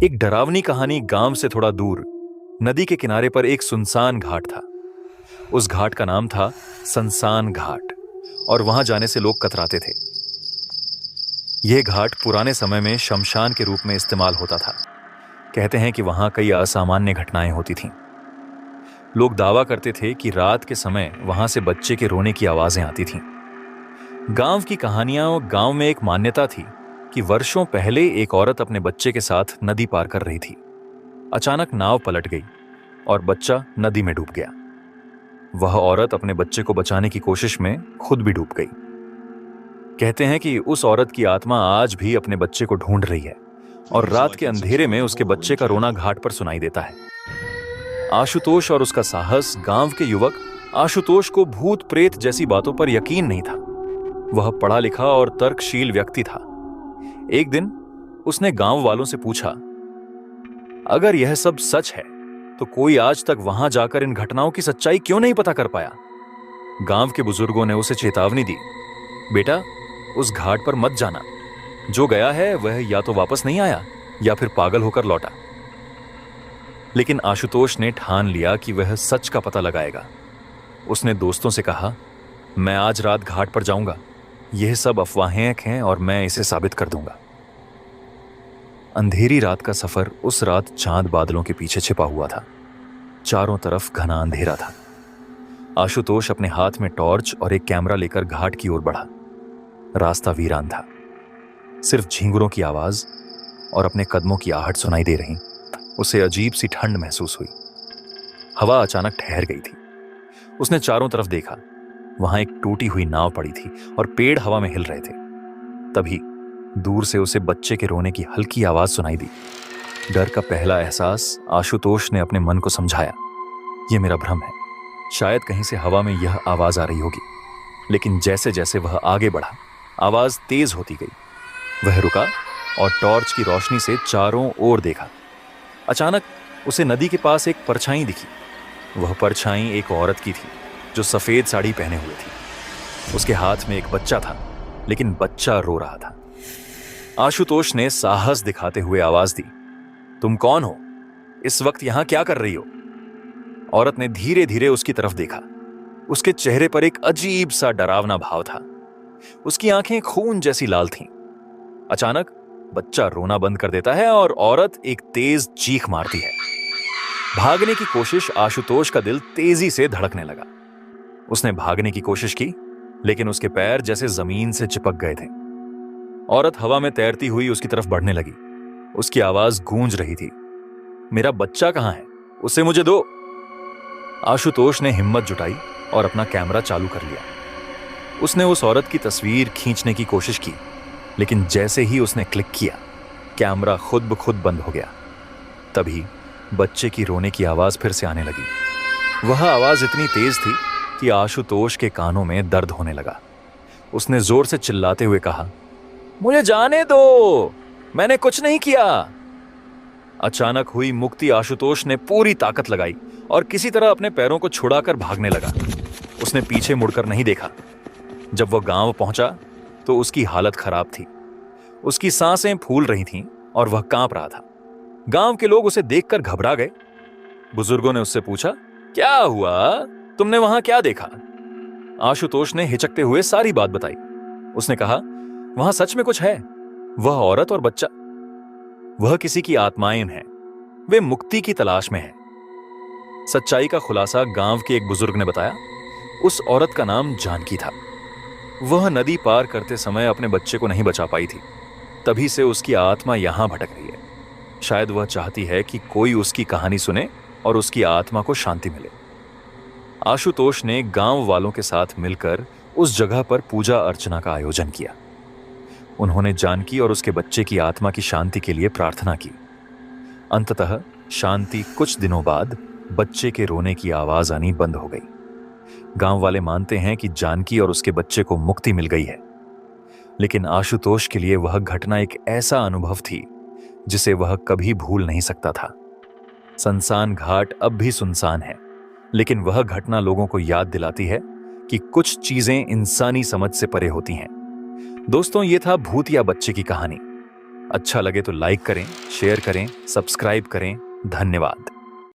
एक डरावनी कहानी गांव से थोड़ा दूर नदी के किनारे पर एक सुनसान घाट था। उस घाट का नाम था संसान घाट और वहां जाने से लोग कतराते थे। यह घाट पुराने समय में शमशान के रूप में इस्तेमाल होता था। कहते हैं कि वहां कई असामान्य घटनाएं होती थीं। लोग दावा करते थे कि रात के समय वहां से बच्चे के रोने की आवाजें आती थीं। गांव की कहानियां और गांव में एक मान्यता थी कि वर्षों पहले एक औरत अपने बच्चे के साथ नदी पार कर रही थी। अचानक नाव पलट गई और बच्चा नदी में डूब गया। वह औरत अपने बच्चे को बचाने की कोशिश में खुद भी डूब गई। कहते हैं कि उस औरत की आत्मा आज भी अपने बच्चे को ढूंढ रही है और रात के अंधेरे में उसके बच्चे का रोना घाट पर सुनाई देता है। आशुतोष और उसका साहस। गांव के युवक आशुतोष को भूत प्रेत जैसी बातों पर यकीन नहीं था। वह पढ़ा लिखा और तर्कशील व्यक्ति था। एक दिन उसने गांव वालों से पूछा, अगर यह सब सच है तो कोई आज तक वहां जाकर इन घटनाओं की सच्चाई क्यों नहीं पता कर पाया? गांव के बुजुर्गों ने उसे चेतावनी दी, बेटा उस घाट पर मत जाना। जो गया है वह या तो वापस नहीं आया या फिर पागल होकर लौटा। लेकिन आशुतोष ने ठान लिया कि वह सच का पता लगाएगा। उसने दोस्तों से कहा, मैं आज रात घाट पर जाऊंगा। यह सब अफवाहें हैं और मैं इसे साबित कर दूंगा। अंधेरी रात का सफर उस रात चांद बादलों के पीछे छिपा हुआ था। चारों तरफ घना अंधेरा था। आशुतोष अपने हाथ में टॉर्च और एक कैमरा लेकर घाट की ओर बढ़ा। रास्ता वीरान था। सिर्फ झींगुरों की आवाज और अपने कदमों की आहट सुनाई दे रही। उसे अजीब सी ठंड महसूस हुई। हवा अचानक ठहर गई थी। उसने चारों तरफ देखा। वहां एक टूटी हुई नाव पड़ी थी और पेड़ हवा में हिल रहे थे। तभी दूर से उसे बच्चे के रोने की हल्की आवाज सुनाई दी। डर का पहला एहसास आशुतोष ने अपने मन को समझाया, यह मेरा भ्रम है। शायद कहीं से हवा में यह आवाज आ रही होगी। लेकिन जैसे जैसे वह आगे बढ़ा, आवाज तेज होती गई। वह रुका और टॉर्च की रोशनी से चारों ओर देखा। अचानक उसे नदी के पास एक परछाई दिखी। वह परछाई एक औरत की थी जो सफेद साड़ी पहने हुए थी। उसके हाथ में एक बच्चा था, लेकिन बच्चा रो रहा था। आशुतोष ने साहस दिखाते हुए आवाज दी, तुम कौन हो? इस वक्त यहां क्या कर रही हो? औरत ने धीरे धीरे उसकी तरफ देखा। उसके चेहरे पर एक अजीब सा डरावना भाव था। उसकी आंखें खून जैसी लाल थीं। अचानक बच्चा रोना बंद कर देता है और औरत एक तेज चीख मारती है। भागने की कोशिश। आशुतोष का दिल तेजी से धड़कने लगा। उसने भागने की कोशिश की, लेकिन उसके पैर जैसे जमीन से चिपक गए थे। औरत हवा में तैरती हुई उसकी तरफ बढ़ने लगी। उसकी आवाज गूंज रही थी, मेरा बच्चा कहां है? उसे मुझे दो। आशुतोष ने हिम्मत जुटाई और अपना कैमरा चालू कर लिया। उसने उस औरत की तस्वीर खींचने की कोशिश की, लेकिन जैसे ही उसने क्लिक किया, कैमरा खुद ब खुद बंद हो गया। तभी बच्चे की रोने की आवाज फिर से आने लगी। वह आवाज इतनी तेज थी कि आशुतोष के कानों में दर्द होने लगा। उसने जोर से चिल्लाते हुए कहा, मुझे जाने दो, मैंने कुछ नहीं किया। अचानक हुई मुक्ति। आशुतोष ने पूरी ताकत लगाई और किसी तरह अपने पैरों को छुड़ाकर भागने लगा। उसने पीछे मुड़कर नहीं देखा। जब वह गांव पहुंचा तो उसकी हालत खराब थी। उसकी सांसें फूल रही थीं और वह कांप रहा था। गांव के लोग उसे देखकर घबरा गए। बुजुर्गों ने उससे पूछा, क्या हुआ? तुमने वहां क्या देखा? आशुतोष ने हिचकते हुए सारी बात बताई। उसने कहा, वहां सच में कुछ है। वह औरत और बच्चा, वह किसी की आत्माएं हैं। वे मुक्ति की तलाश में हैं। सच्चाई का खुलासा गांव के एक बुजुर्ग ने बताया। उस औरत का नाम जानकी था। वह नदी पार करते समय अपने बच्चे को नहीं बचा पाई थी। तभी से उसकी आत्मा यहां भटक रही है। शायद वह चाहती है कि कोई उसकी कहानी सुने और उसकी आत्मा को शांति मिले। आशुतोष ने गांव वालों के साथ मिलकर उस जगह पर पूजा अर्चना का आयोजन किया। उन्होंने जानकी और उसके बच्चे की आत्मा की शांति के लिए प्रार्थना की। अंततः शांति कुछ दिनों बाद बच्चे के रोने की आवाज आनी बंद हो गई। गांव वाले मानते हैं कि जानकी और उसके बच्चे को मुक्ति मिल गई है। लेकिन आशुतोष के लिए वह घटना एक ऐसा अनुभव थी जिसे वह कभी भूल नहीं सकता था। संसान घाट अब भी सुनसान है, लेकिन वह घटना लोगों को याद दिलाती है कि कुछ चीजें इंसानी समझ से परे होती हैं। दोस्तों, ये था भूतिया बच्चे की कहानी। अच्छा लगे तो लाइक करें, शेयर करें, सब्सक्राइब करें। धन्यवाद।